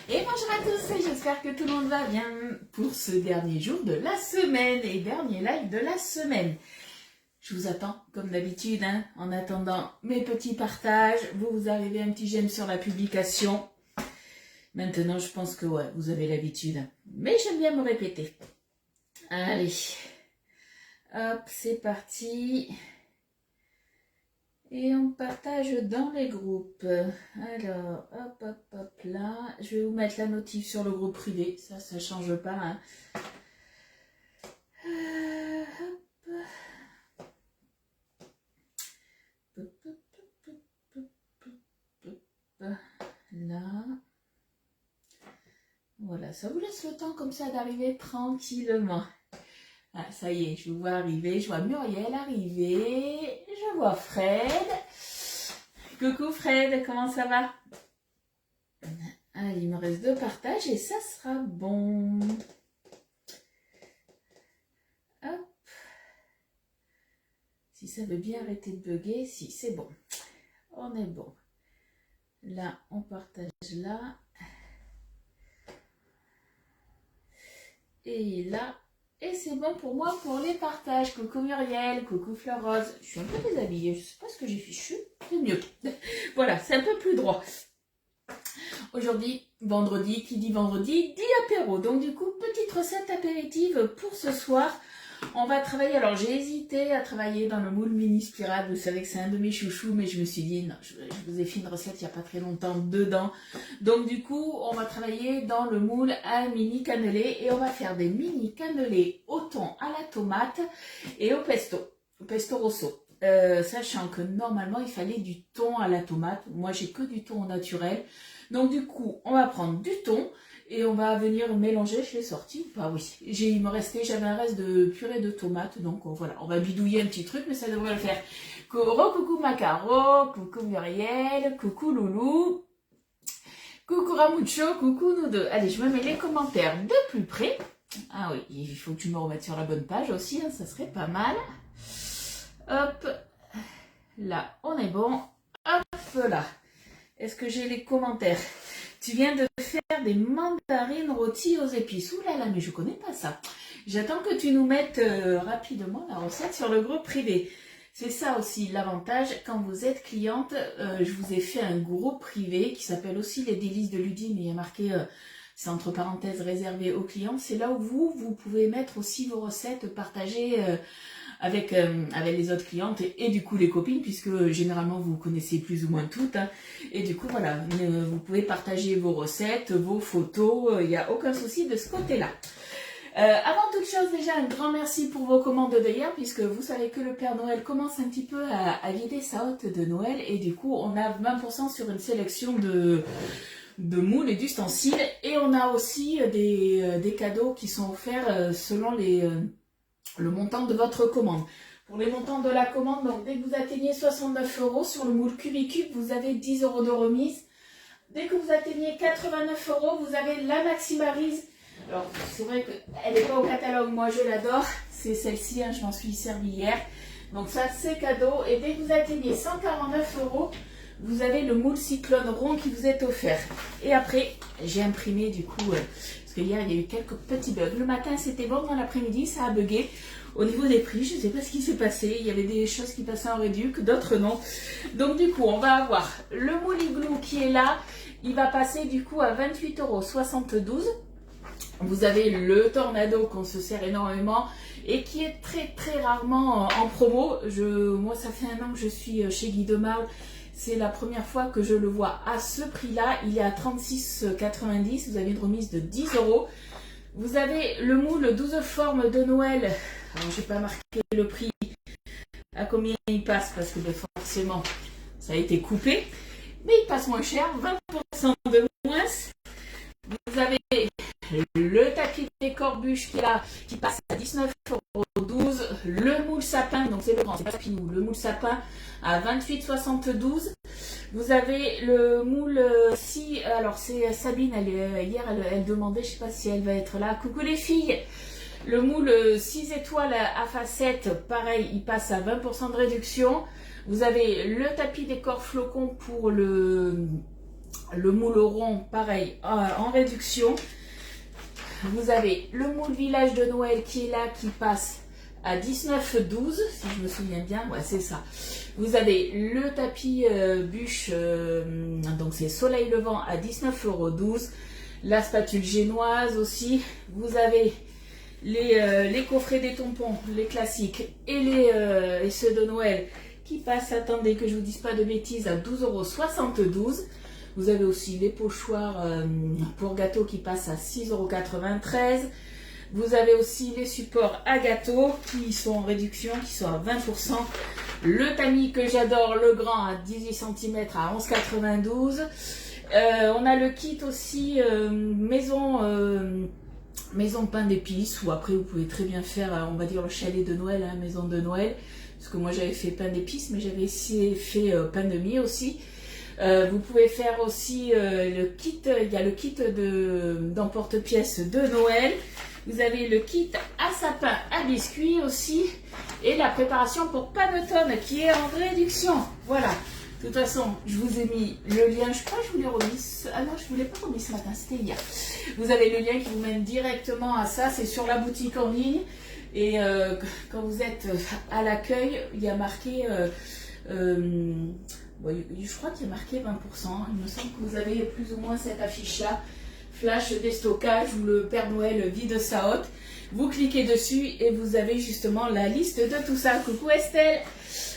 Et bonjour à tous, j'espère que tout le monde va bien pour ce dernier jour de la semaine et dernier live de la semaine. Je vous attends comme d'habitude, en attendant mes petits partages. Vous arrivez un petit j'aime sur la publication. Maintenant, je pense que ouais, vous avez l'habitude. Mais j'aime bien me répéter. Allez, hop, c'est parti. Et on partage dans les groupes. Alors, hop, hop, hop, là. Je vais vous mettre la notif sur le groupe privé. Ça change pas. Là. Voilà, ça vous laisse le temps comme ça d'arriver tranquillement. Ah, ça y est, je vous vois arriver, je vois Muriel arriver, je vois Fred. Coucou Fred, comment ça va? Allez, il me reste 2 partages et ça sera bon. Hop. Si ça veut bien arrêter de bugger, si, c'est bon. On est bon. Là, on partage là. Et là. Et c'est bon pour moi pour les partages. Coucou Muriel, coucou Fleur Rose. Je suis un peu déshabillée, je sais pas ce que j'ai fichu. C'est mieux. Voilà, c'est un peu plus droit. Aujourd'hui, vendredi, qui dit vendredi, dit apéro. Donc du coup, petite recette apéritive pour ce soir. On va travailler, alors j'ai hésité à travailler dans le moule mini spirale, vous savez que c'est un de mes chouchous, mais je me suis dit, non, je vous ai fait une recette il n'y a pas très longtemps dedans. Donc du coup, on va travailler dans le moule à mini cannelé et on va faire des mini cannelés au thon, à la tomate et au pesto rosso. Sachant que normalement, il fallait du thon à la tomate. Moi, j'ai que du thon naturel. Donc du coup, on va prendre du thon. Et on va venir mélanger, je l'ai sorti, bah oui, j'avais un reste de purée de tomates, donc voilà, on va bidouiller un petit truc, mais ça devrait le faire. Coucou Macaro, coucou Muriel, coucou Loulou, coucou Ramucho, coucou nous deux. Allez, je me mets les commentaires de plus près. Ah oui, il faut que tu me remettes sur la bonne page aussi, ça serait pas mal. Hop, là, on est bon. Hop là, est-ce que j'ai les commentaires ? Tu viens de faire des mandarines rôties aux épices. Ouh là là, mais je connais pas ça. J'attends que tu nous mettes rapidement la recette sur le groupe privé. C'est ça aussi l'avantage. Quand vous êtes cliente, je vous ai fait un groupe privé qui s'appelle aussi les délices de Ludie, mais il y a marqué, c'est entre parenthèses réservé aux clients. C'est là où vous pouvez mettre aussi vos recettes partagées avec les autres clientes et du coup les copines, puisque généralement vous connaissez plus ou moins toutes, et du coup voilà, vous pouvez partager vos recettes, vos photos, il n'y a aucun souci de ce côté-là. Avant toute chose, déjà un grand merci pour vos commandes d'hier, puisque vous savez que le Père Noël commence un petit peu à vider sa hotte de Noël, et du coup on a 20% sur une sélection de moules et d'ustensiles, et on a aussi des cadeaux qui sont offerts selon le montant de votre commande. Pour les montants de la commande, donc dès que vous atteignez 69 € sur le moule Cubicube, vous avez 10 € de remise. Dès que vous atteignez 89 €, vous avez la Maximarise. Alors, c'est vrai qu'elle n'est pas au catalogue, moi je l'adore. C'est celle-ci, je m'en suis servi hier. Donc ça, c'est cadeau. Et dès que vous atteignez 149 €, vous avez le moule Cyclone rond qui vous est offert. Et après, j'ai imprimé du coup... Parce que hier, il y a eu quelques petits bugs. Le matin, c'était bon. Dans l'après-midi, ça a bugué. Au niveau des prix, je ne sais pas ce qui s'est passé. Il y avait des choses qui passaient en réduc, d'autres non. Donc, du coup, on va avoir le moule Igloo qui est là. Il va passer du coup à 28,72 €. Vous avez le Tornado qu'on se sert énormément et qui est très très rarement en promo. Moi, ça fait 1 an que je suis chez Guy Demarle. C'est la première fois que je le vois à ce prix-là. Il est à 36,90 €. Vous avez une remise de 10 €. Vous avez le moule 12 formes de Noël. Alors, je n'ai pas marqué le prix à combien il passe parce que forcément, ça a été coupé. Mais il passe moins cher, 20% de moins. Vous avez le tapis des corbuches qui est là, qui passe à 19,12 €. Le moule sapin, donc c'est le grand, c'est pas Pinou, le moule sapin à 28,72 €. Vous avez le moule alors c'est Sabine, hier elle demandait, je sais pas si elle va être là. Coucou les filles. Le moule 6 étoiles à facettes, pareil, il passe à 20% de réduction. Vous avez le tapis des corps flocons pour le Le moule rond, pareil, en réduction. Vous avez le moule village de Noël qui est là, qui passe à 19,12 €, si je me souviens bien. Ouais, c'est ça. Vous avez le tapis bûche, donc c'est soleil levant à 19,12 €. La spatule génoise aussi. Vous avez les coffrets des tampons, les classiques et ceux de Noël qui passent, attendez que je vous dise pas de bêtises, à 12,72 €. Vous avez aussi les pochoirs pour gâteaux qui passent à 6,93 €. Vous avez aussi les supports à gâteaux qui sont en réduction, qui sont à 20%. Le tamis que j'adore, le grand à 18 cm à 11,92 €. On a le kit aussi maison pain d'épices, ou après vous pouvez très bien faire, on va dire, le chalet de Noël, hein, maison de Noël. Parce que moi j'avais fait pain d'épices, mais j'avais fait pain de mie aussi. Vous pouvez faire aussi le kit, il y a le kit d'emporte-pièces de Noël. Vous avez le kit à sapin à biscuits aussi. Et la préparation pour panettone qui est en réduction. Voilà. De toute façon, je vous ai mis le lien. Je crois que je vous l'ai remis. Ah non, je ne vous l'ai pas remis ce matin, c'était hier. Vous avez le lien qui vous mène directement à ça. C'est sur la boutique en ligne. Et quand vous êtes à l'accueil, il y a marqué... je crois qu'il y a marqué 20%. Il me semble que vous avez plus ou moins cette affiche-là. Flash déstockage où le Père Noël vide sa hotte. Vous cliquez dessus et vous avez justement la liste de tout ça. Coucou Estelle.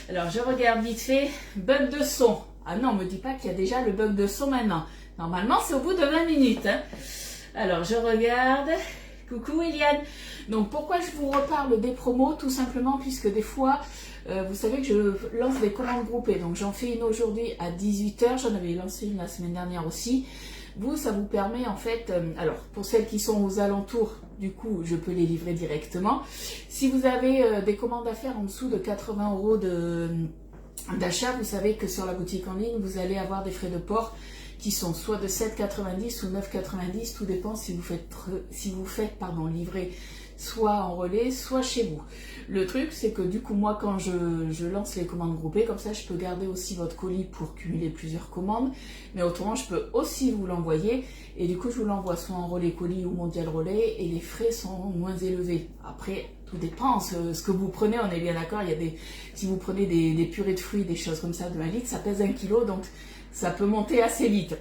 Alors je regarde vite fait. Bug de son. Ah non, me dis pas qu'il y a déjà le bug de son maintenant. Normalement c'est au bout de 20 minutes. Hein. Alors je regarde. Coucou Eliane. Donc pourquoi je vous reparle des promos? Tout simplement puisque des fois... vous savez que je lance des commandes groupées, donc j'en fais une aujourd'hui à 18 h, j'en avais lancé une la semaine dernière aussi. Vous, ça vous permet en fait, alors pour celles qui sont aux alentours, du coup je peux les livrer directement. Si vous avez des commandes à faire en dessous de 80 € d'achat, vous savez que sur la boutique en ligne, vous allez avoir des frais de port qui sont soit de 7,90 € ou 9,90 €, tout dépend si vous faites livrer soit en relais, soit chez vous. Le truc, c'est que du coup, moi, quand je lance les commandes groupées, comme ça, je peux garder aussi votre colis pour cumuler plusieurs commandes. Mais autrement, je peux aussi vous l'envoyer. Et du coup, je vous l'envoie soit en relais colis ou mondial relais. Et les frais sont moins élevés. Après, tout dépend ce que vous prenez. On est bien d'accord. Si vous prenez des purées de fruits, des choses comme ça de 1 litre, ça pèse 1 kg. Donc, ça peut monter assez vite.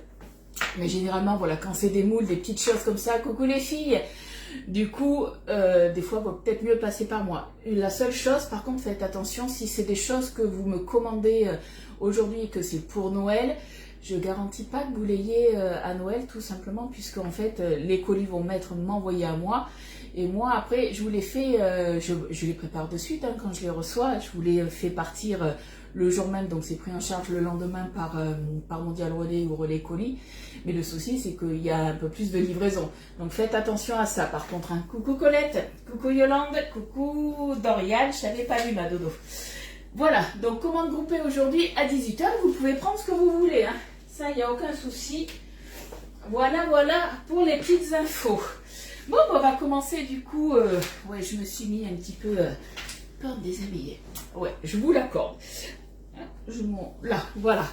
Mais généralement, voilà, quand c'est des moules, des petites choses comme ça, coucou les filles. Du coup, des fois, il vaut peut-être mieux passer par moi. La seule chose, par contre, faites attention, si c'est des choses que vous me commandez aujourd'hui et que c'est pour Noël, je ne garantis pas que vous l'ayez à Noël, tout simplement, puisque en fait, les colis vont m'envoyer à moi. Et moi, après, je vous les fais, je les prépare de suite, hein, quand je les reçois, je vous les fais partir le jour même, donc c'est pris en charge le lendemain par Mondial Relais ou Relais Colis. Mais le souci, c'est qu'il y a un peu plus de livraison. Donc faites attention à ça. Par contre, hein. Coucou Colette, coucou Yolande, coucou Dorian, je t'avais pas vu ma dodo. Voilà, donc commande groupée aujourd'hui à 18 h. Vous pouvez prendre ce que vous voulez. Hein. Ça, il n'y a aucun souci. Voilà pour les petites infos. Bon, on va commencer du coup. Ouais, je me suis mis un petit peu peur de déshabiller. Ouais, je vous l'accorde. Là, voilà.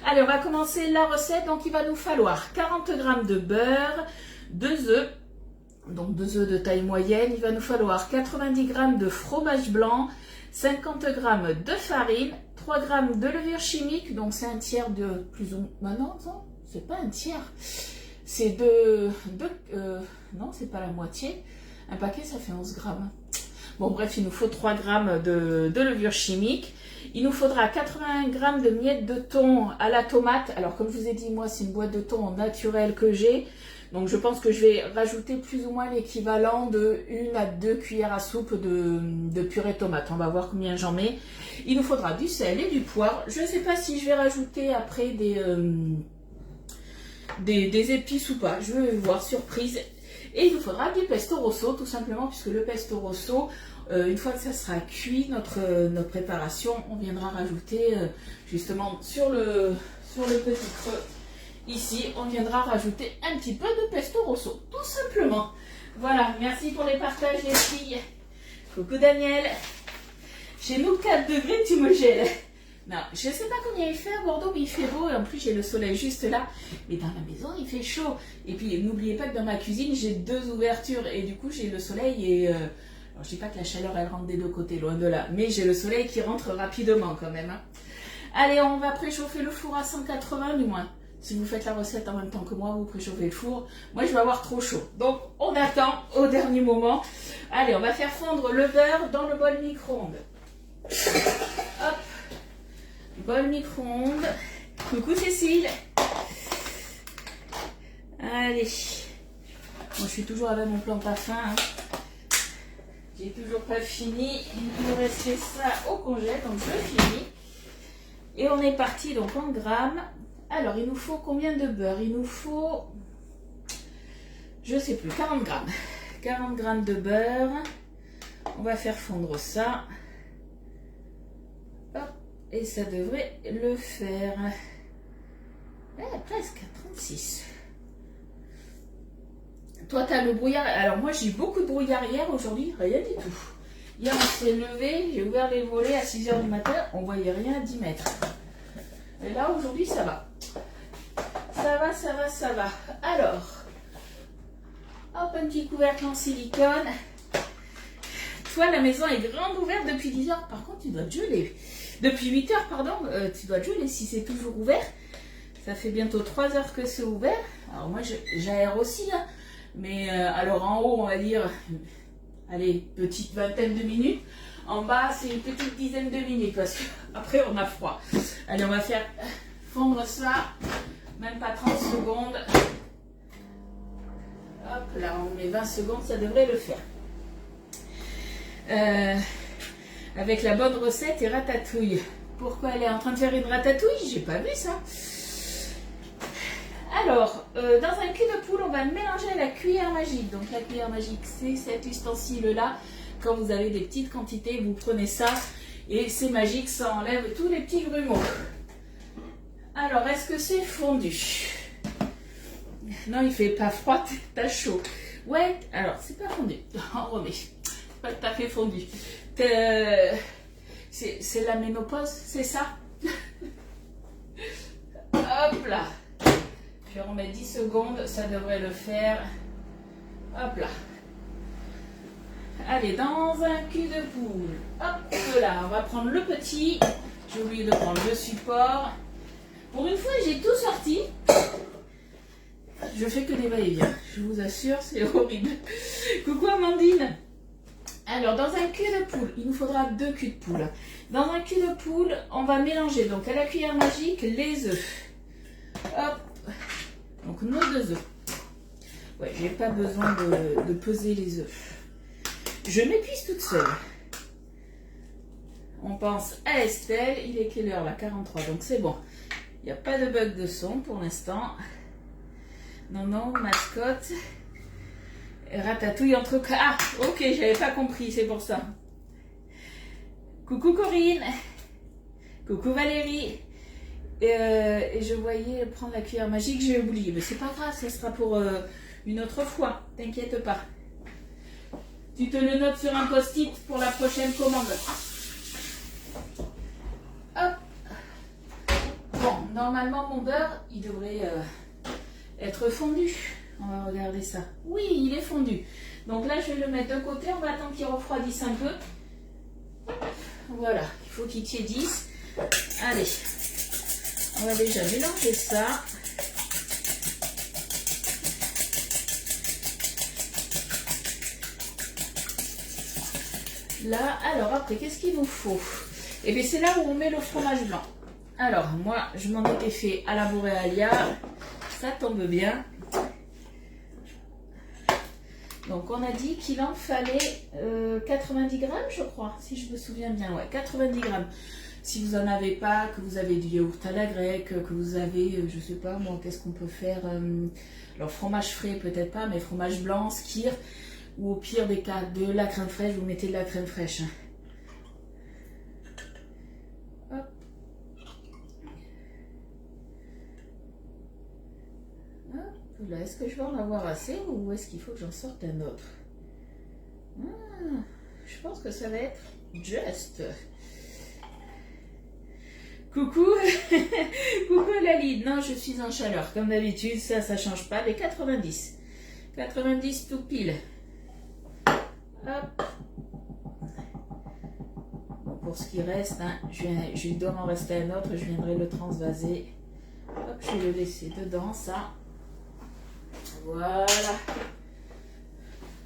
Allez, on va commencer la recette. Donc, il va nous falloir 40 g de beurre, 2 œufs, donc 2 œufs de taille moyenne. Il va nous falloir 90 g de fromage blanc, 50 g de farine, 3 g de levure chimique. Donc, c'est un tiers de plus ou moins. Non, c'est pas un tiers. C'est non, c'est pas la moitié. Un paquet, ça fait 11 g. Bon, bref, il nous faut 3 g de levure chimique. Il nous faudra 80 g de miettes de thon à la tomate. Alors, comme je vous ai dit, moi, c'est une boîte de thon naturelle que j'ai. Donc, je pense que je vais rajouter plus ou moins l'équivalent de 1 à 2 cuillères à soupe de purée de tomate. On va voir combien j'en mets. Il nous faudra du sel et du poivre. Je ne sais pas si je vais rajouter après des épices ou pas. Je vais voir, surprise. Et il nous faudra du pesto rosso, tout simplement, puisque le pesto rosso, une fois que ça sera cuit, notre préparation, on viendra rajouter justement sur le petit creux, ici, on viendra rajouter un petit peu de pesto rosso, tout simplement. Voilà, merci pour les partages les filles. Coucou Daniel. Chez nous, 4 degrés, tu me gèles. Non, je ne sais pas combien il fait à Bordeaux, mais il fait beau et en plus j'ai le soleil juste là. Mais dans la maison, il fait chaud. Et puis n'oubliez pas que dans ma cuisine, j'ai 2 ouvertures et du coup j'ai le soleil et... alors, je dis pas que la chaleur elle rentre des deux côtés, loin de là. Mais j'ai le soleil qui rentre rapidement quand même. Hein. Allez, on va préchauffer le four à 180 du moins. Si vous faites la recette en même temps que moi, vous préchauffez le four. Moi, je vais avoir trop chaud. Donc, on attend au dernier moment. Allez, on va faire fondre le beurre dans le bol micro-ondes. Hop. Bol micro-ondes. Coucou Cécile. Allez. Moi, je suis toujours avec mon plan pas fin. Hein. J'ai toujours pas fini. Il me restait ça au congèle, donc je finis. Et on est parti donc en grammes. Alors, il nous faut combien de beurre? Il nous faut, je sais plus, 40 grammes. 40 grammes de beurre. On va faire fondre ça. Hop. Et ça devrait le faire. Presque, 36. Toi, tu as le brouillard. Alors, moi, j'ai eu beaucoup de brouillard hier. Aujourd'hui, rien du tout. Hier, on s'est levé. J'ai ouvert les volets à 6 h du matin. On voyait rien à 10 mètres. Et là, aujourd'hui, ça va. Ça va, ça va, ça va. Alors, hop, un petit couvercle en silicone. Toi, la maison est grande ouverte depuis 10 h. Par contre, tu dois te geler. Depuis 8 h, pardon, tu dois te geler si c'est toujours ouvert. Ça fait bientôt 3 h que c'est ouvert. Alors, moi, j'aère aussi. Hein. Mais alors, en haut, on va dire, allez, petite vingtaine de minutes. En bas, c'est une petite dizaine de minutes parce qu'après, on a froid. Allez, on va faire fondre ça. Même pas 30 secondes. Hop, là, on met 20 secondes, ça devrait le faire. Avec la bonne recette et ratatouille. Pourquoi elle est en train de faire une ratatouille? J'ai pas vu ça. Alors, dans un cul de poule, on va mélanger la cuillère magique. Donc, la cuillère magique, c'est cet ustensile-là. Quand vous avez des petites quantités, vous prenez ça. Et c'est magique, ça enlève tous les petits grumeaux. Alors, est-ce que c'est fondu? Non, il fait pas froid, t'as chaud. Ouais, alors, c'est pas fondu. On remet. C'est pas tout à fait fondu. C'est la ménopause, c'est ça? Hop là. Je vais remettre 10 secondes, ça devrait le faire. Hop là. Allez, dans un cul de poule. Hop là, on va prendre le petit. J'ai oublié de prendre le support. Pour une fois, j'ai tout sorti. Je fais que des va-et-vient. Je vous assure, c'est horrible. Coucou Amandine. Alors, dans un cul de poule, il nous faudra 2 culs de poule. Dans un cul de poule, on va mélanger donc à la cuillère magique les œufs. Hop. Donc, nos 2 œufs. Ouais, j'ai pas besoin de peser les œufs. Je m'épuise toute seule. On pense à Estelle. Il est quelle heure là? 43, donc c'est bon. Il n'y a pas de bug de son pour l'instant. Non, non, mascotte. Ratatouille entre... Ah, ok, j'avais pas compris, c'est pour ça. Coucou Corinne. Coucou Valérie. Et je voyais prendre la cuillère magique, j'ai oublié. Mais c'est pas grave, ça sera pour une autre fois. T'inquiète pas. Tu te le notes sur un post-it pour la prochaine commande. Hop. Bon, normalement mon beurre, il devrait être fondu. On va regarder ça. Oui, il est fondu. Donc là, je vais le mettre de côté. On va attendre qu'il refroidisse un peu. Voilà, il faut qu'il tiédisse. Allez, on va déjà mélanger ça. Là, alors après, qu'est-ce qu'il nous faut? Et bien, c'est là où on met le fromage blanc. Alors, moi, je m'en étais fait à la Boréalia. Ça tombe bien. Donc, on a dit qu'il en fallait 90 grammes, je crois, si je me souviens bien. Ouais, 90 grammes. Si vous n'en avez pas, que vous avez du yaourt à la grecque, que vous avez, je sais pas moi, qu'est-ce qu'on peut faire alors, fromage frais, peut-être pas, mais fromage blanc, skyr, ou au pire des cas, de la crème fraîche, vous mettez de la crème fraîche. Hop. Là, est-ce que je vais en avoir assez ou est-ce qu'il faut que j'en sorte un autre? Je pense que ça va être juste. Coucou, coucou Lali. Non, je suis en chaleur, comme d'habitude, ça change pas. Les 90. 90 tout pile. Hop. Bon, pour ce qui reste, hein, je dois m'en rester un autre, je viendrai le transvaser. Hop, je vais le laisser dedans, ça. Voilà.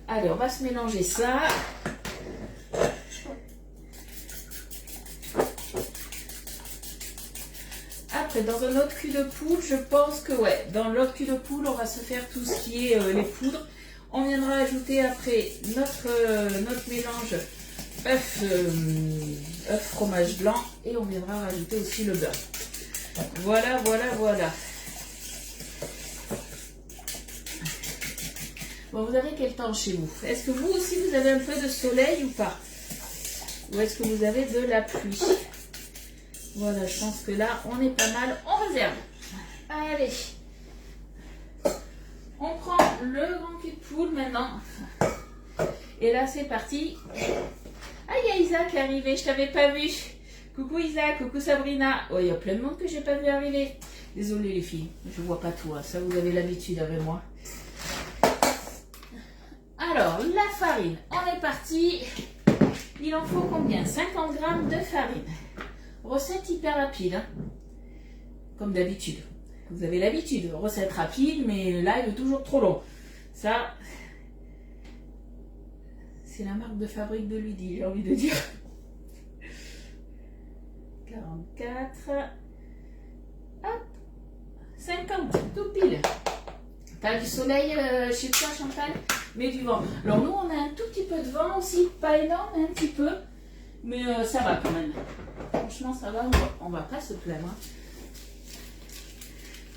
Allez, on va se mélanger ça. Après, dans un autre cul de poule, je pense que ouais, dans l'autre cul de poule, on va se faire tout ce qui est les poudres. On viendra ajouter après notre mélange œuf fromage blanc et on viendra rajouter aussi le beurre. Voilà, voilà, voilà. Bon, vous avez quel temps chez vous? Est-ce que vous aussi vous avez un peu de soleil ou pas? Ou est-ce que vous avez de la pluie? Voilà, je pense que là, on est pas mal. On réserve. Allez. On prend le grand cul de poule maintenant. Et là, c'est parti. Ah, il y a Isa qui est arrivé, je t'avais pas vu. Coucou Isa, coucou Sabrina. Oh, il y a plein de monde que j'ai pas vu arriver. Désolée les filles, je vois pas tout. Hein. Ça, vous avez l'habitude avec moi. Alors, la farine. On est parti. Il en faut combien? 50 g de farine. Recette hyper rapide. Hein. Comme d'habitude. Vous avez l'habitude. Recette rapide, mais là, il est toujours trop long. Ça, c'est la marque de fabrique de Ludi, j'ai envie de dire. 44. Hop. 50. Tout pile. T'as du soleil chez toi, Chantal? Mais du vent. Alors, nous, on a un tout petit peu de vent aussi. Pas énorme, un petit peu. Mais ça va quand même. Franchement, ça va. On va pas se plaindre. Hein.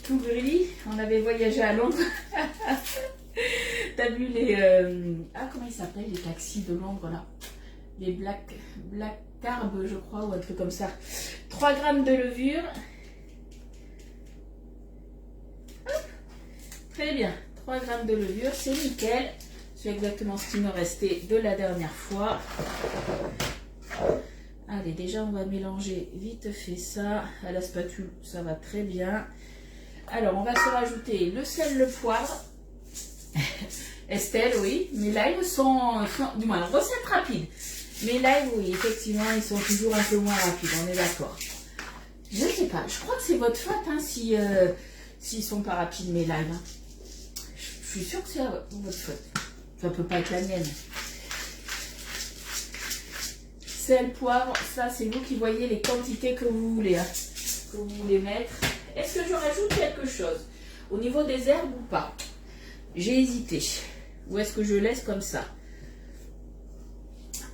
Tout gris. On avait voyagé à Londres. T'as vu les... comment ils s'appellent les taxis de Londres là? Les Black Carb, je crois, ou un truc comme ça. 3 g de levure. Hop. Très bien. 3 g de levure, c'est nickel. C'est exactement ce qui me restait de la dernière fois. Allez, déjà, on va mélanger vite fait ça. À la spatule, ça va très bien. Alors, on va se rajouter le sel, le poivre. Estelle, oui. Mes lives sont du moins, recette rapide. Mes lives, oui, effectivement, ils sont toujours un peu moins rapides, on est d'accord. Je sais pas, je crois que c'est votre faute hein, s'ils sont pas rapides, mes lives. Hein. Je suis sûre que c'est votre faute. Ça peut pas être la mienne. Sel, poivre, ça c'est vous qui voyez les quantités que vous voulez, hein, que vous voulez mettre. Est-ce que je rajoute quelque chose au niveau des herbes ou pas? J'ai hésité. Ou est-ce que je laisse comme ça?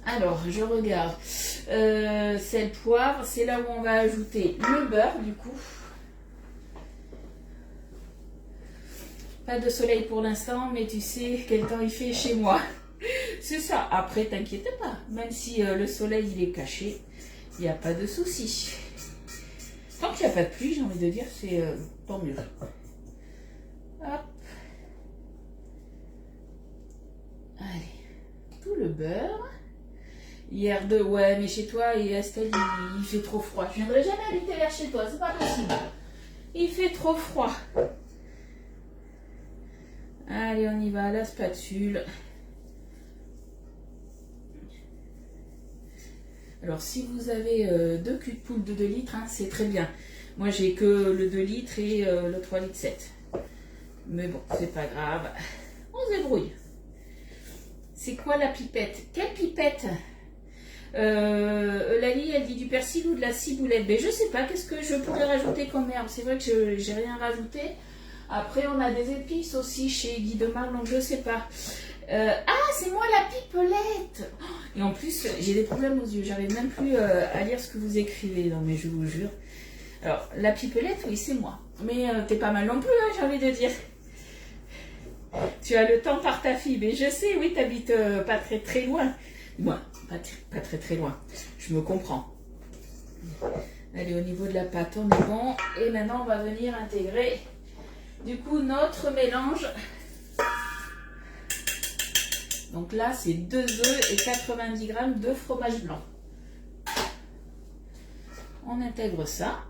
Alors, je regarde. Sel, poivre, c'est là où on va ajouter le beurre du coup. Pas de soleil pour l'instant, mais tu sais quel temps il fait chez moi. C'est ça. Après, t'inquiète pas. Même si le soleil il est caché, il n'y a pas de souci. Tant qu'il n'y a pas de pluie, j'ai envie de dire, c'est tant mieux. Hop. Allez. Tout le beurre. Hier 2, ouais, mais chez toi et Estelle, il fait trop froid. Je viendrai jamais habiter vers chez toi, c'est pas possible. Il fait trop froid. Allez, on y va, la spatule. Alors, si vous avez 2 culs de poule de 2 litres, hein, c'est très bien. Moi, j'ai que le 2 litres et le 3 litres 7. Mais bon, c'est pas grave. On se débrouille. C'est quoi la pipette? Quelle pipette? Lali, elle dit du persil ou de la ciboulette. Mais je sais pas, qu'est-ce que je pourrais rajouter comme herbe? C'est vrai que j'ai rien rajouté. Après, on a des épices aussi chez Guy de Marle, donc je sais pas. Ah, c'est moi la pipelette! Et en plus, j'ai des problèmes aux yeux. J'arrive même plus à lire ce que vous écrivez. Non, mais je vous jure. Alors, la pipelette, oui, c'est moi. Mais t'es pas mal non plus, hein, j'ai envie de dire. Tu as le temps par ta fille. Mais je sais, oui, t'habites pas très très loin. Moi, pas très très loin. Je me comprends. Allez, au niveau de la pâte, on est bon. Et maintenant, on va venir intégrer du coup notre mélange. Donc là, c'est 2 œufs et 90 g de fromage blanc. on intègre ça.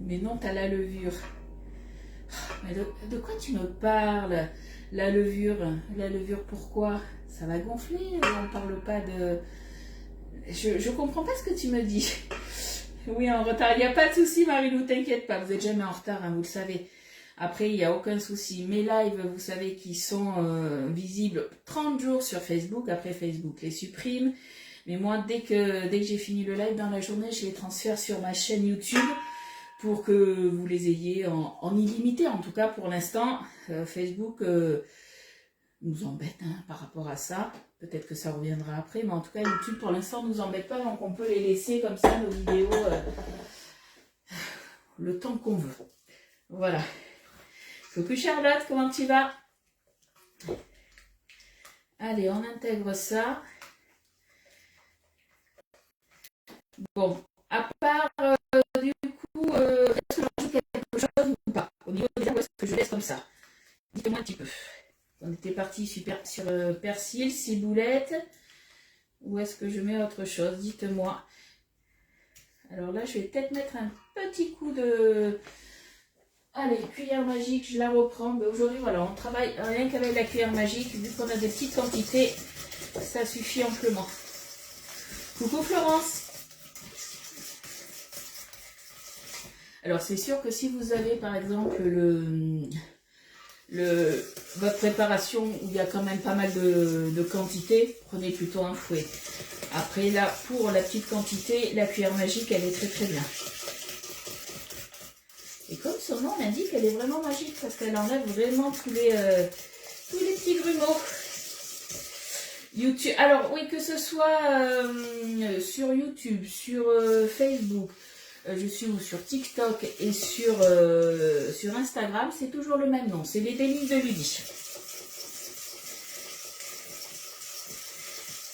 Mais non, tu as la levure. Mais de quoi tu me parles? La levure pourquoi? Ça va gonfler, on parle pas de... Je comprends pas ce que tu me dis. Oui, en retard, il n'y a pas de souci, Marilou, t'inquiète pas, vous n'êtes jamais en retard, hein, vous le savez. Après, il n'y a aucun souci. Mes lives, vous savez qu'ils sont visibles 30 jours sur Facebook. Après, Facebook les supprime. Mais moi, dès que j'ai fini le live dans la journée, je les transfère sur ma chaîne YouTube pour que vous les ayez en illimité. En tout cas, pour l'instant, Facebook nous embête par rapport à ça. Peut-être que ça reviendra après, mais en tout cas, YouTube, pour l'instant, nous embête pas. Donc, on peut les laisser comme ça, nos vidéos, le temps qu'on veut. Voilà. Coucou Charlotte, comment tu vas? Allez, on intègre ça. Bon, à part, du coup, est-ce que j'en rajoute quelque chose ou pas? Au niveau des arbres, est-ce que je laisse comme ça? Dites-moi un petit peu. On était parti sur persil, ciboulette. Ou est-ce que je mets autre chose? Dites-moi. Alors là, je vais peut-être mettre un petit coup de... Allez, cuillère magique, je la reprends. Mais aujourd'hui, voilà, on travaille rien qu'avec la cuillère magique. Vu qu'on a des petites quantités, ça suffit amplement. Coucou Florence. Alors, c'est sûr que si vous avez, par exemple, votre préparation où il y a quand même pas mal de quantité, prenez plutôt un fouet. Après, là, pour la petite quantité, la cuillère magique, elle est très très bien. Et comme son nom l'indique, elle est vraiment magique parce qu'elle enlève vraiment tous les petits grumeaux. YouTube. Alors oui, que ce soit sur YouTube, sur Facebook, je suis sur TikTok et sur Instagram, c'est toujours le même nom. C'est les délices de Ludie.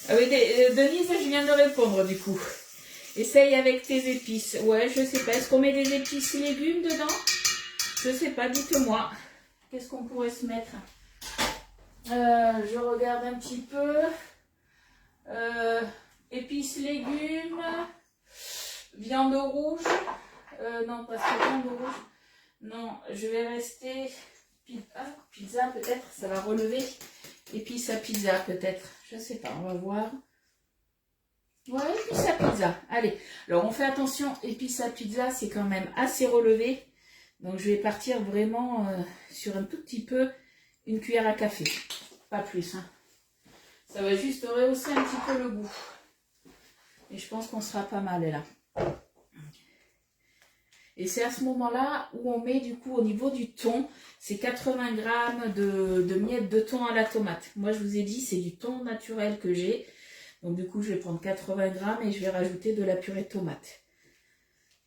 Ah oui, Denise, je viens de répondre du coup. Essaye avec tes épices. Ouais, je sais pas. Est-ce qu'on met des épices légumes dedans? Je sais pas, dites-moi. Qu'est-ce qu'on pourrait se mettre? Je regarde un petit peu. Épices légumes. Viande rouge. Non, parce que viande rouge. Non, je vais rester... pizza peut-être, ça va relever. Épices à pizza peut-être. Je sais pas, on va voir. Ouais, épices à pizza. Allez, alors on fait attention, épices à pizza, c'est quand même assez relevé. Donc je vais partir vraiment sur un tout petit peu, une cuillère à café. Pas plus, hein. Ça va juste rehausser un petit peu le goût. Et je pense qu'on sera pas mal là. Et c'est à ce moment-là où on met du coup au niveau du thon, c'est 80 g de miettes de thon à la tomate. Moi je vous ai dit, c'est du thon naturel que j'ai. Donc du coup, je vais prendre 80 g et je vais rajouter de la purée de tomate.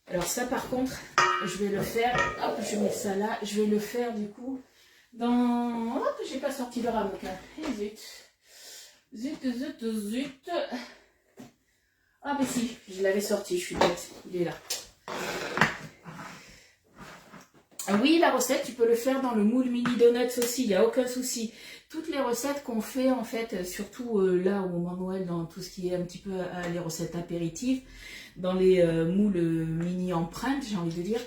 Alors ça, par contre, je vais le faire... Hop, je mets ça là. Je vais le faire du coup dans... Hop, j'ai pas sorti le ramequin. Et zut. Zut. Ah mais si, je l'avais sorti, je suis bête. Il est là. Ah oui, la recette, tu peux le faire dans le moule mini donuts aussi, il n'y a aucun souci. Toutes les recettes qu'on fait, en fait, surtout là au moment de Noël, dans tout ce qui est un petit peu les recettes apéritives, dans les moules mini empreintes, j'ai envie de dire,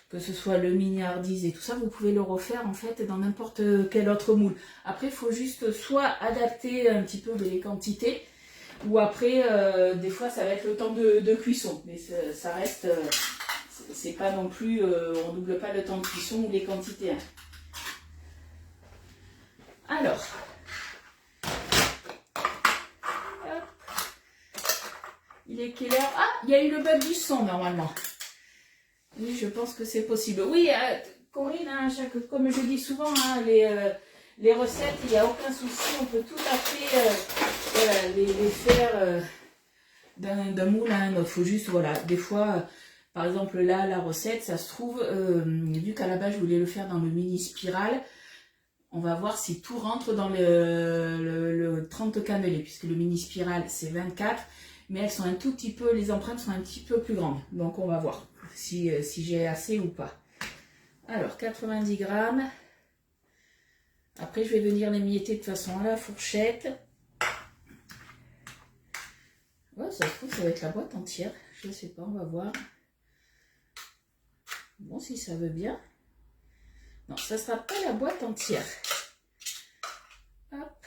que ce soit le mini hardise et tout ça, vous pouvez le refaire en fait dans n'importe quel autre moule. Après, il faut juste soit adapter un petit peu les quantités, ou après, des fois, ça va être le temps de cuisson, mais ça reste... c'est pas non plus, on double pas le temps de cuisson ou les quantités. Hein. Alors, hop. Il est quelle heure? Ah, il y a eu le bug du son normalement. Oui, je pense que c'est possible. Oui, Corinne, hein, comme je dis souvent, hein, les recettes, il n'y a aucun souci, on peut tout à fait voilà, les faire d'un moule à un autre. Il faut juste, voilà, des fois... Par exemple, là, la recette, ça se trouve, vu qu'à la base, je voulais le faire dans le mini spirale, on va voir si tout rentre dans le 30 cannelés, puisque le mini spirale, c'est 24, mais elles sont un tout petit peu, les empreintes sont un petit peu plus grandes. Donc, on va voir si j'ai assez ou pas. Alors, 90 grammes. Après, je vais venir les mietter de façon à la fourchette. Ouais, ça se trouve, ça va être la boîte entière. Je sais pas, on va voir. Bon, si ça veut bien. Non, ça sera pas la boîte entière. Hop.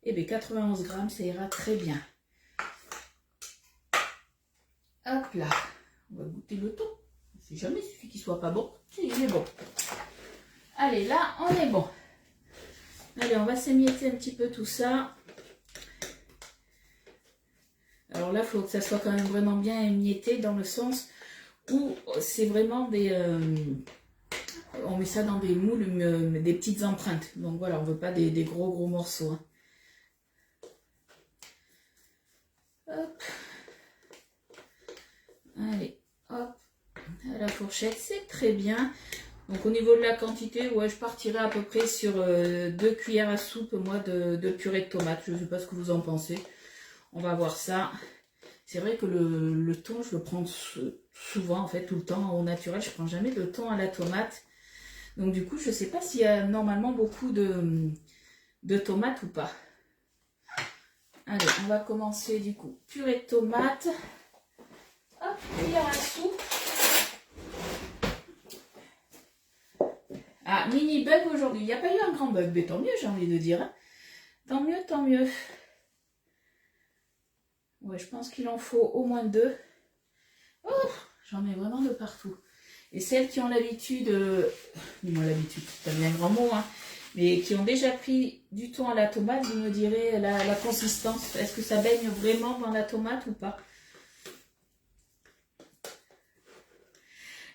Et bien, 91 grammes, ça ira très bien. Hop là. On va goûter le thon. On sait jamais, il suffit qu'il soit pas bon. Si, il est bon. Allez, là, on est bon. Allez, on va s'émietter un petit peu tout ça. Alors là, il faut que ça soit quand même vraiment bien émietté dans le sens où c'est vraiment des... on met ça dans des moules, des petites empreintes. Donc voilà, on ne veut pas des gros morceaux. Hein. Hop. Allez, hop. À la fourchette, c'est très bien. Donc au niveau de la quantité, ouais, je partirai à peu près sur 2 cuillères à soupe, moi, de purée de tomate. Je ne sais pas ce que vous en pensez. On va voir ça. C'est vrai que le thon, je le prends souvent, en fait, tout le temps, au naturel. Je ne prends jamais de thon à la tomate. Donc du coup, je ne sais pas s'il y a normalement beaucoup de tomates ou pas. Allez, on va commencer du coup. Purée de tomates. Hop, cuillère à soupe. Ah, mini bug aujourd'hui. Il n'y a pas eu un grand bug, mais tant mieux, j'ai envie de dire. Hein. Tant mieux, tant mieux. Ouais, je pense qu'il en faut au moins 2. Oh, j'en ai vraiment de partout. Et celles qui ont l'habitude, dis-moi l'habitude, c'est bien un grand mot, hein, mais qui ont déjà pris du thon à la tomate, vous me direz la consistance. Est-ce que ça baigne vraiment dans la tomate ou pas?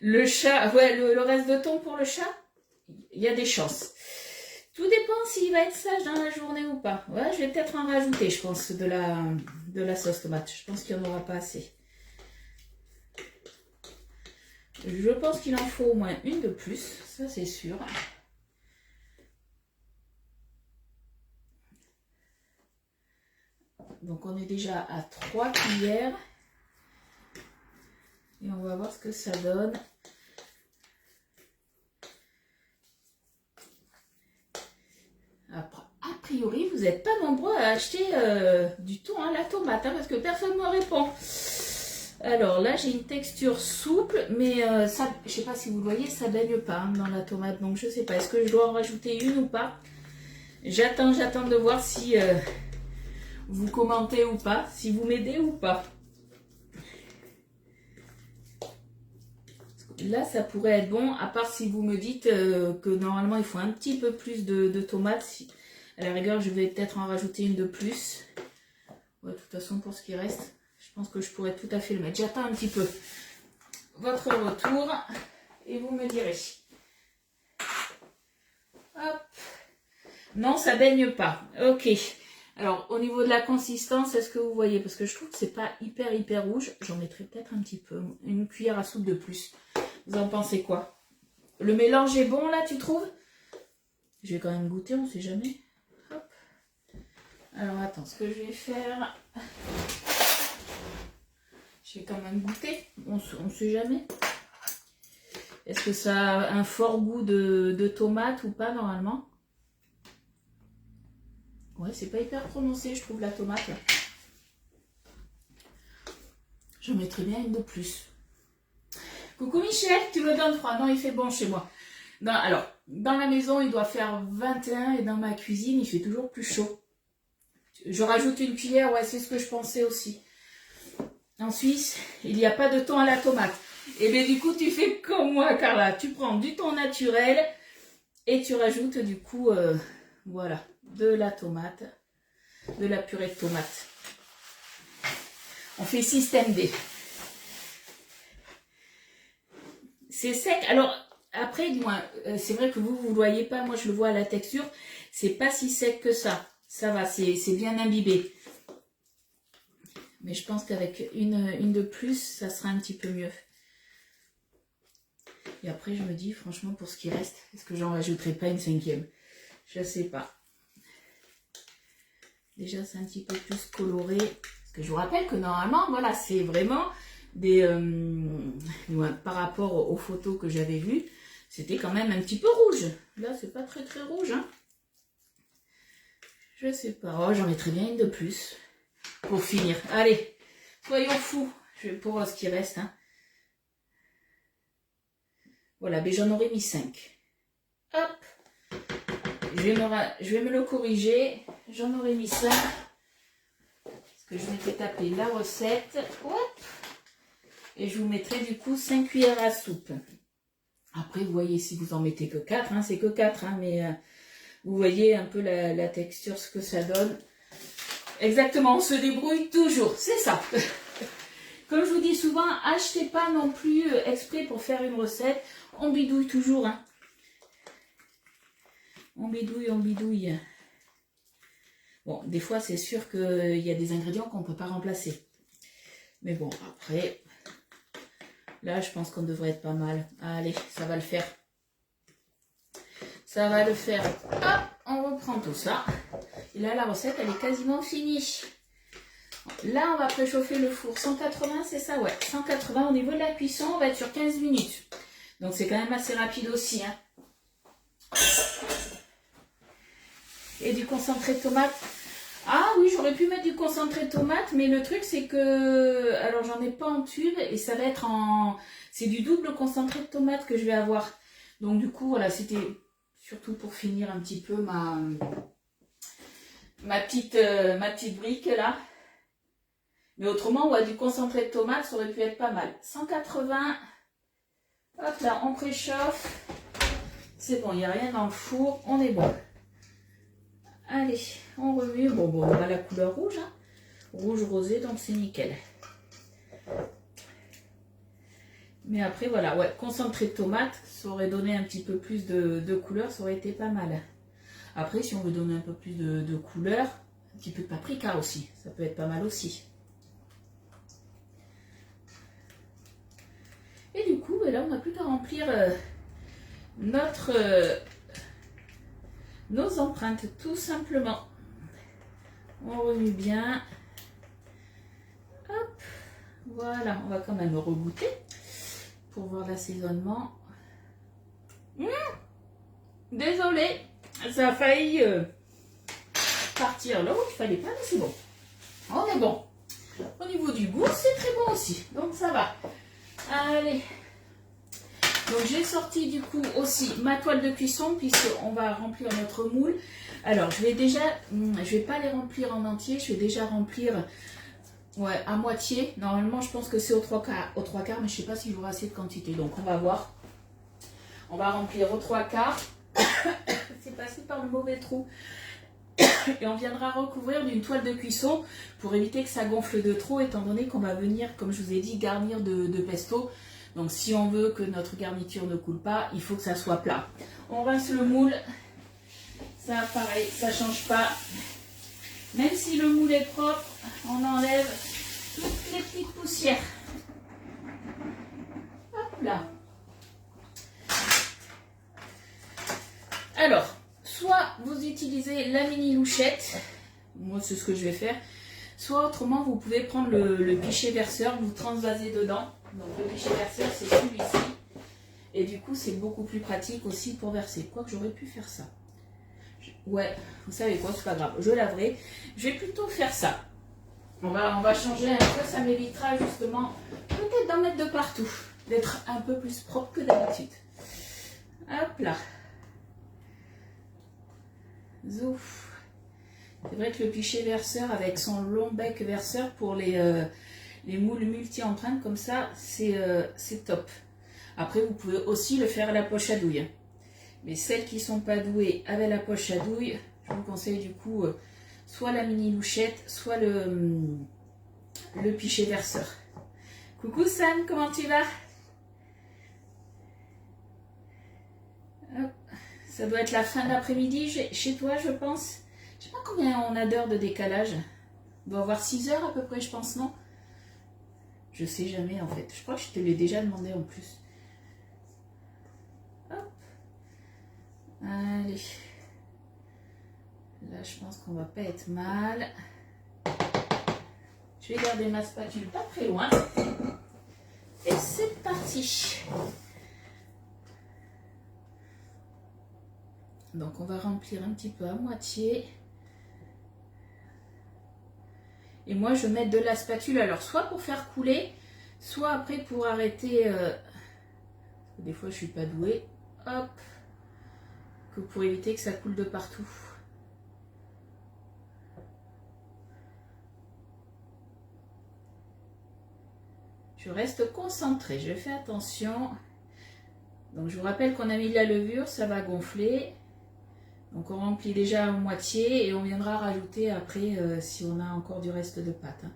Le chat, ouais, le reste de thon pour le chat, il y a des chances. Tout dépend s'il va être sage dans la journée ou pas. Ouais, je vais peut-être en rajouter, je pense, de la sauce tomate. Je pense qu'il n'y en aura pas assez. Je pense qu'il en faut au moins une de plus, ça c'est sûr. Donc on est déjà à 3 cuillères. Et on va voir ce que ça donne. A priori, vous n'êtes pas nombreux à acheter du thon à la tomate, hein, parce que personne ne me répond. Alors là, j'ai une texture souple, mais ça, je ne sais pas si vous le voyez, ça ne baigne pas hein, dans la tomate. Donc je ne sais pas, est-ce que je dois en rajouter une ou pas? J'attends de voir si vous commentez ou pas, si vous m'aidez ou pas. Là, ça pourrait être bon, à part si vous me dites que normalement, il faut un petit peu plus de tomates. À la rigueur, je vais peut-être en rajouter une de plus. Ouais, de toute façon, pour ce qui reste, je pense que je pourrais tout à fait le mettre. J'attends un petit peu votre retour et vous me direz. Hop. Non, ça baigne pas. Ok. Alors, au niveau de la consistance, est-ce que vous voyez? Parce que je trouve que c'est pas hyper rouge. J'en mettrai peut-être un petit peu. Une cuillère à soupe de plus. Vous en pensez quoi? Le mélange est bon là, tu trouves? Je vais quand même goûter, on sait jamais. Hop. Alors attends, ce que je vais faire... Je vais quand même goûter, on sait jamais. Est-ce que ça a un fort goût de tomate ou pas normalement? Ouais, c'est pas hyper prononcé, je trouve, la tomate. J'en mettrai bien une de plus. Coucou Michel, tu me donnes froid? Non, il fait bon chez moi. Non, alors, dans la maison, il doit faire 21 et dans ma cuisine, il fait toujours plus chaud. Je rajoute une cuillère, ouais, c'est ce que je pensais aussi. En Suisse, il n'y a pas de thon à la tomate. Et bien du coup, tu fais comme moi, Carla. Tu prends du thon naturel et tu rajoutes du coup, voilà, de la tomate, de la purée de tomate. On fait système D. C'est sec. Alors, après, dis-moi, c'est vrai que vous ne le voyez pas. Moi, je le vois à la texture. C'est pas si sec que ça. Ça va, c'est bien imbibé. Mais je pense qu'avec une de plus, ça sera un petit peu mieux. Et après, je me dis, franchement, pour ce qui reste, est-ce que j'en rajouterai pas une 5e? Je sais pas. Déjà, c'est un petit peu plus coloré. Parce que je vous rappelle que normalement, voilà, c'est vraiment des... par rapport aux photos que j'avais vues, c'était quand même un petit peu rouge. Là, c'est pas très rouge. Hein. Je sais pas. Oh, j'en mettrai bien une de plus. pour finir. Allez, soyons fous. Je vais pour voir ce qui reste. Hein. Voilà, mais j'en aurais mis 5. Hop. Je vais me le corriger. J'en aurais mis 5. Parce que je m'étais tapé la recette. Hop. Et je vous mettrai du coup 5 cuillères à soupe. Après, vous voyez, si vous en mettez que 4, hein, c'est que 4. Hein, mais vous voyez un peu la texture, ce que ça donne. Exactement, on se débrouille toujours. C'est ça. Comme je vous dis souvent, achetez pas non plus exprès pour faire une recette. On bidouille toujours. Hein. On bidouille, on bidouille. Bon, des fois, c'est sûr qu'il y a des ingrédients qu'on ne peut pas remplacer. Mais bon, après, là, je pense qu'on devrait être pas mal. Allez, ça va le faire. Ça va le faire. Hop, on reprend tout ça. Et là, la recette, elle est quasiment finie. Là, on va préchauffer le four. 180, c'est ça? Ouais, 180. Au niveau de la cuisson, on va être sur 15 minutes. Donc, c'est quand même assez rapide aussi. Hein. Et du concentré de tomate. Ah oui, j'aurais pu mettre du concentré de tomate, mais le truc, c'est que... Alors, j'en ai pas en tube et ça va être en... C'est du double concentré de tomate que je vais avoir. Donc, du coup, voilà, c'était surtout pour finir un petit peu ma petite brique, là. Mais autrement, ouais, du concentré de tomate, ça aurait pu être pas mal. 180. Hop là, on préchauffe. C'est bon, il n'y a rien dans le four. On est bon. Allez, on remue. Bon, on a la couleur rouge. Hein. Rouge rosé, donc c'est nickel. Mais après, voilà, ouais, concentré de tomate, ça aurait donné un petit peu plus de couleur. Ça aurait été pas mal. Après, si on veut donner un peu plus de couleur, un petit peu de paprika aussi. Ça peut être pas mal aussi. Et du coup, là, on n'a plus qu'à remplir nos empreintes, tout simplement. On remue bien. Hop, voilà, on va quand même regoûter pour voir l'assaisonnement. Désolée, ça a failli partir là où il fallait pas, mais c'est bon. On est bon. Au niveau du goût, c'est très bon aussi, donc ça va. Allez. Donc j'ai sorti du coup aussi ma toile de cuisson puisqu'on va remplir notre moule. Alors je vais pas les remplir en entier, je vais déjà remplir à moitié. Normalement je pense que c'est aux trois quarts, mais je sais pas si j'aurai assez de quantité. Donc on va voir. On va remplir aux 3/4. C'est passé par le mauvais trou. Et on viendra recouvrir d'une toile de cuisson pour éviter que ça gonfle de trop étant donné qu'on va venir, comme je vous ai dit, garnir de pesto. Donc si on veut que notre garniture ne coule pas, il faut que ça soit plat. On rince le moule. Ça pareil, ça ne change pas. Même si le moule est propre, on enlève toutes les petites poussières. Hop là. Alors, soit vous utilisez la mini louchette. Moi c'est ce que je vais faire. Soit autrement, vous pouvez prendre le pichet verseur, vous transvasez dedans. Donc le pichet verseur, c'est celui-ci. Et du coup, c'est beaucoup plus pratique aussi pour verser. Quoique j'aurais pu faire ça. Ouais, vous savez quoi, c'est pas grave. Je laverai. Je vais plutôt faire ça. On va changer un peu. Ça m'évitera justement peut-être d'en mettre de partout. D'être un peu plus propre que d'habitude. Hop là. Zouf. C'est vrai que le pichet verseur avec son long bec verseur pour les moules multi-empreintes comme ça, c'est top. Après, vous pouvez aussi le faire à la poche à douille. Mais celles qui ne sont pas douées avec la poche à douille, je vous conseille du coup soit la mini louchette, soit le pichet verseur. Coucou Sam, comment tu vas? Hop. Ça doit être la fin d'après-midi chez toi, je pense. Je sais pas combien on a d'heures de décalage. On doit avoir 6 heures à peu près, je pense, non? Je sais jamais en fait. Je crois que je te l'ai déjà demandé en plus. Hop. Allez. Là, je pense qu'on va pas être mal. Je vais garder ma spatule pas très loin. Et c'est parti. Donc, on va remplir un petit peu à moitié. Et moi, je mets de la spatule, alors soit pour faire couler, soit après pour arrêter, des fois je suis pas douée, hop, que pour éviter que ça coule de partout. Je reste concentrée, je fais attention. Donc je vous rappelle qu'on a mis de la levure, ça va gonfler. Donc on remplit déjà à moitié et on viendra rajouter après si on a encore du reste de pâte. Hein.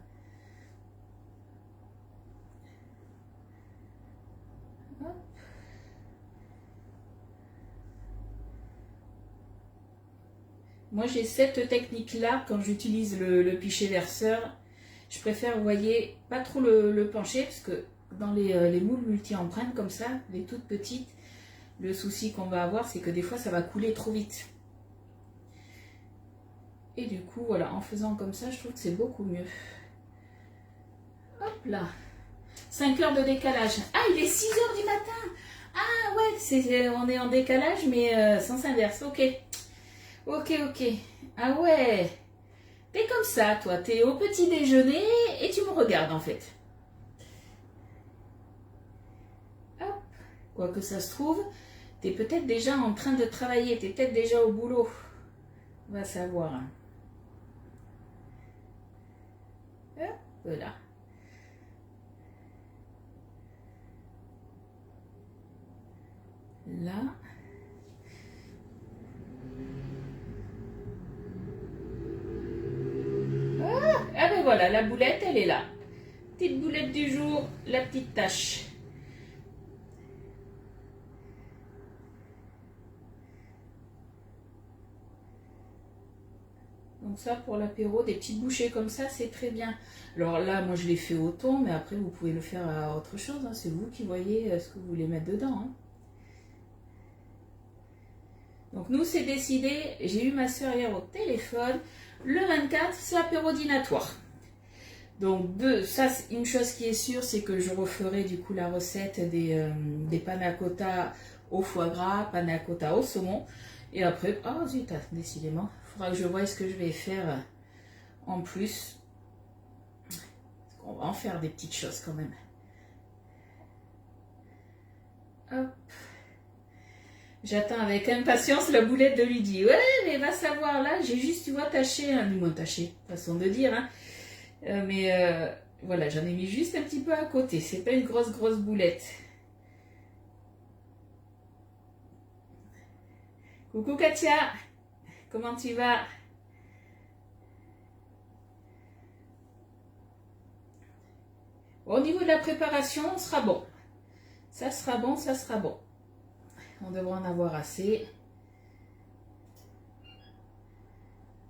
Moi j'ai cette technique-là quand j'utilise le pichet verseur. Je préfère, vous voyez, pas trop le pencher parce que dans les moules multi-empreintes comme ça, les toutes petites, le souci qu'on va avoir c'est que des fois ça va couler trop vite. Et du coup, voilà, en faisant comme ça, je trouve que c'est beaucoup mieux. Hop là. 5 heures de décalage. Ah, il est 6 heures du matin. Ah ouais, on est en décalage, mais sens inverse. Ok. Ok, ok. Ah ouais. T'es comme ça, toi. T'es au petit déjeuner et tu me regardes, en fait. Hop. Quoi que ça se trouve, t'es peut-être déjà en train de travailler. T'es peut-être déjà au boulot. On va savoir. Hop, voilà. Là. Ah ben voilà, la boulette, elle est là. Petite boulette du jour, la petite tache. Donc ça, pour l'apéro, des petites bouchées comme ça, c'est très bien. Alors là, moi, je l'ai fait au thon, mais après, vous pouvez le faire à autre chose. Hein. C'est vous qui voyez ce que vous voulez mettre dedans. Hein. Donc nous, c'est décidé. J'ai eu ma soeur hier au téléphone. Le 24, c'est apéro dînatoire. Donc ça, une chose qui est sûre, c'est que je referai du coup la recette des panna cotta au foie gras, panna cotta au saumon. Et après, oh zut, décidément, il faudra que je voie ce que je vais faire en plus. On va en faire des petites choses quand même. Hop. J'attends avec impatience la boulette de Lydie. Ouais, mais va savoir, là, j'ai juste, tu vois, taché, du moins taché, façon de dire, hein. Voilà, j'en ai mis juste un petit peu à côté. C'est pas une grosse boulette. Coucou Katia, comment tu vas? Au niveau de la préparation, on sera bon. Ça sera bon, ça sera bon. On devrait en avoir assez.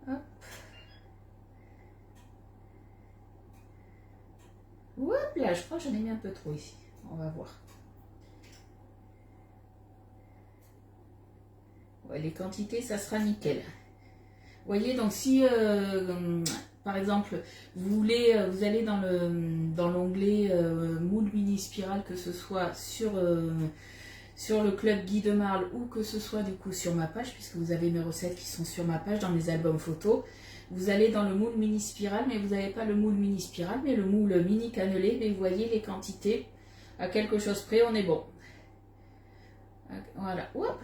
Hop. Hop là, je crois que j'en ai mis un peu trop ici. On va voir. Ouais, les quantités, ça sera nickel. Vous voyez, donc si, par exemple, vous allez dans l'onglet moule mini spirale, que ce soit sur le club Guy de Marle ou que ce soit du coup sur ma page, puisque vous avez mes recettes qui sont sur ma page dans mes albums photos. Vous allez dans le moule mini spirale, mais vous n'avez pas le moule mini spirale, mais le moule mini cannelé. Mais vous voyez les quantités, à quelque chose près, on est bon. Voilà, hop,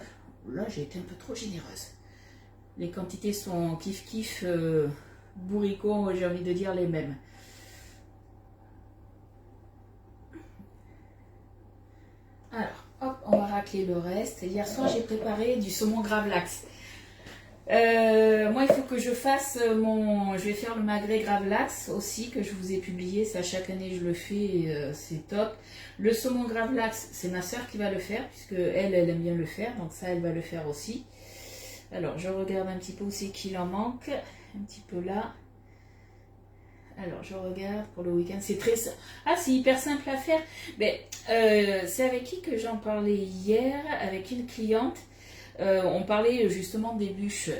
là j'ai été un peu trop généreuse. Les quantités sont kiff bourricot, j'ai envie de dire les mêmes. Alors, hop, on va racler le reste. Hier soir, j'ai préparé du saumon gravlax. Moi, il faut que je fasse je vais faire le magret gravlax aussi, que je vous ai publié. Ça, chaque année, je le fais, c'est top. Le saumon gravlax, c'est ma soeur qui va le faire, puisque elle aime bien le faire. Donc ça, elle va le faire aussi. Alors, je regarde un petit peu où c'est qu'il en manque. Un petit peu là. Alors, je regarde pour le week-end. C'est très... Ah, c'est hyper simple à faire. Mais c'est avec qui que j'en parlais hier? Avec une cliente. On parlait justement des bûches.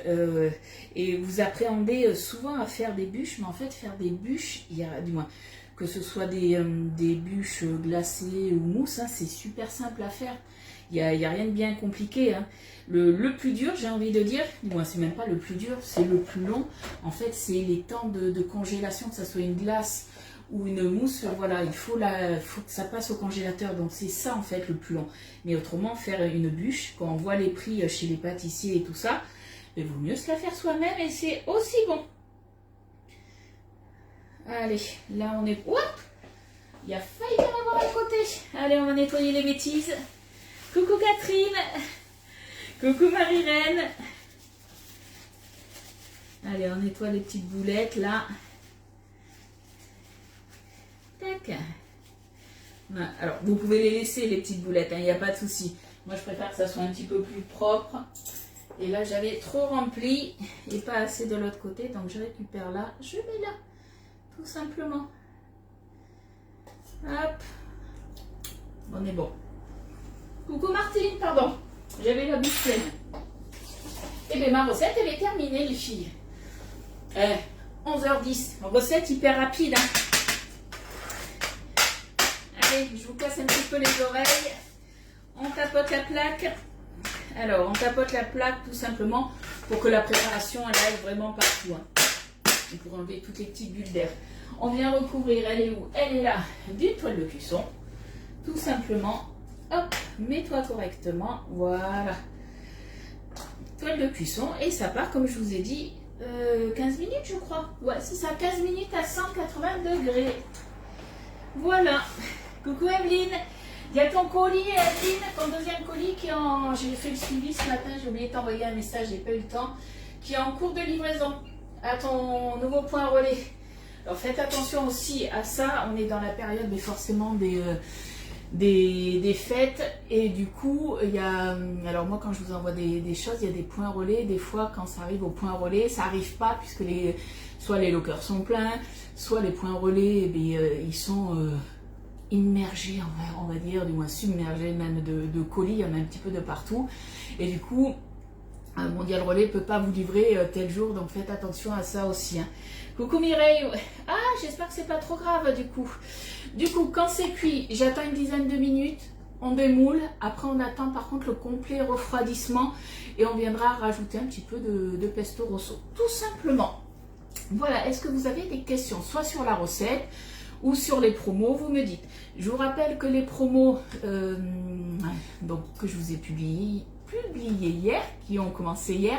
Et vous appréhendez souvent à faire des bûches. Mais en fait, faire des bûches, du moins, que ce soit des bûches glacées ou mousse, hein, c'est super simple à faire. y a rien de bien compliqué. Hein. Le plus dur, j'ai envie de dire, moi c'est même pas le plus dur, c'est le plus long. En fait, c'est les temps de congélation, que ça soit une glace ou une mousse. Voilà, il faut que ça passe au congélateur. Donc c'est ça en fait le plus long. Mais autrement, faire une bûche, quand on voit les prix chez les pâtissiers et tout ça, il vaut mieux se la faire soi-même et c'est aussi bon. Allez, là on est... Ouah, il a failli en avoir à côté. Allez, on va nettoyer les bêtises. Coucou Catherine. Coucou Marie-Reine. Allez, on nettoie les petites boulettes là. Tac. Alors, vous pouvez les laisser les petites boulettes, il n'y a pas de souci. Moi, je préfère que ça soit un petit peu plus propre. Et là, j'avais trop rempli et pas assez de l'autre côté. Donc, je récupère là, je mets là. Tout simplement. Hop. On est bon. Coucou Martine, pardon. J'avais la bouche pleine. Et bien, ma recette, elle est terminée, les filles. 11h10. Recette hyper rapide. Hein. Allez, je vous casse un petit peu les oreilles. On tapote la plaque. Alors, on tapote la plaque tout simplement pour que la préparation elle aille vraiment partout. Hein. Et pour enlever toutes les petites bulles d'air. On vient recouvrir, elle est où? Elle est là, d'une toile de cuisson. Tout simplement. Hop, mets-toi correctement. Voilà. Toile de cuisson. Et ça part, comme je vous ai dit, 15 minutes, je crois. Ouais, c'est ça, 15 minutes à 180 degrés. Voilà. Coucou Evelyne. Il y a ton colis, Evelyne, ton deuxième colis qui est en... J'ai fait le suivi ce matin, j'ai oublié de t'envoyer un message, j'ai pas eu le temps. Qui est en cours de livraison à ton nouveau point relais. Alors faites attention aussi à ça, on est dans la période mais forcément des fêtes et du coup il y a, alors moi quand je vous envoie des choses, il y a des points relais, des fois quand ça arrive au point relais, ça arrive pas puisque soit les lockers sont pleins, soit les points relais ils sont immergés, on va dire, du moins submergés même de colis, il y en a un petit peu de partout et du coup Mondial Relais ne peut pas vous livrer tel jour, donc faites attention à ça aussi. Hein. Coucou Mireille. Ah, j'espère que c'est pas trop grave du coup. Du coup, quand c'est cuit, j'attends une dizaine de minutes, on démoule. Après, on attend par contre le complet refroidissement et on viendra rajouter un petit peu de pesto rosso. Tout simplement. Voilà, est-ce que vous avez des questions, soit sur la recette ou sur les promos, vous me dites. Je vous rappelle que les promos donc, que je vous ai publiées hier, qui ont commencé hier,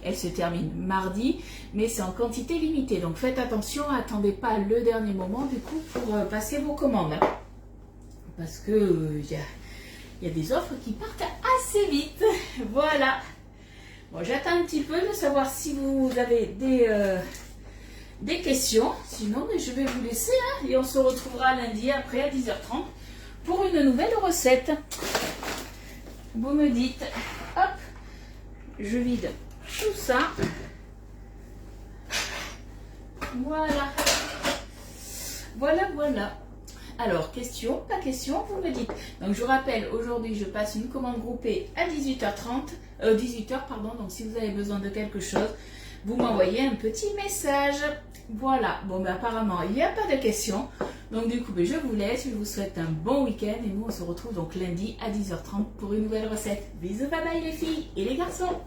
elles se terminent mardi, mais c'est en quantité limitée. Donc faites attention, attendez pas le dernier moment du coup pour passer vos commandes. Hein. Parce que y a des offres qui partent assez vite. Voilà. Bon, j'attends un petit peu de savoir si vous avez des questions. Sinon, je vais vous laisser hein, et on se retrouvera lundi après à 10h30 pour une nouvelle recette. Vous me dites, hop, je vide tout ça. Voilà. Voilà, voilà. Alors, question, pas question, vous me dites. Donc, je vous rappelle, aujourd'hui, je passe une commande groupée à 18h pardon. Donc, si vous avez besoin de quelque chose, vous m'envoyez un petit message. Voilà. Bon, ben, apparemment, il n'y a pas de questions. Donc, du coup, ben, je vous laisse. Je vous souhaite un bon week-end. Et nous, on se retrouve donc lundi à 10h30 pour une nouvelle recette. Bisous, bye bye les filles et les garçons.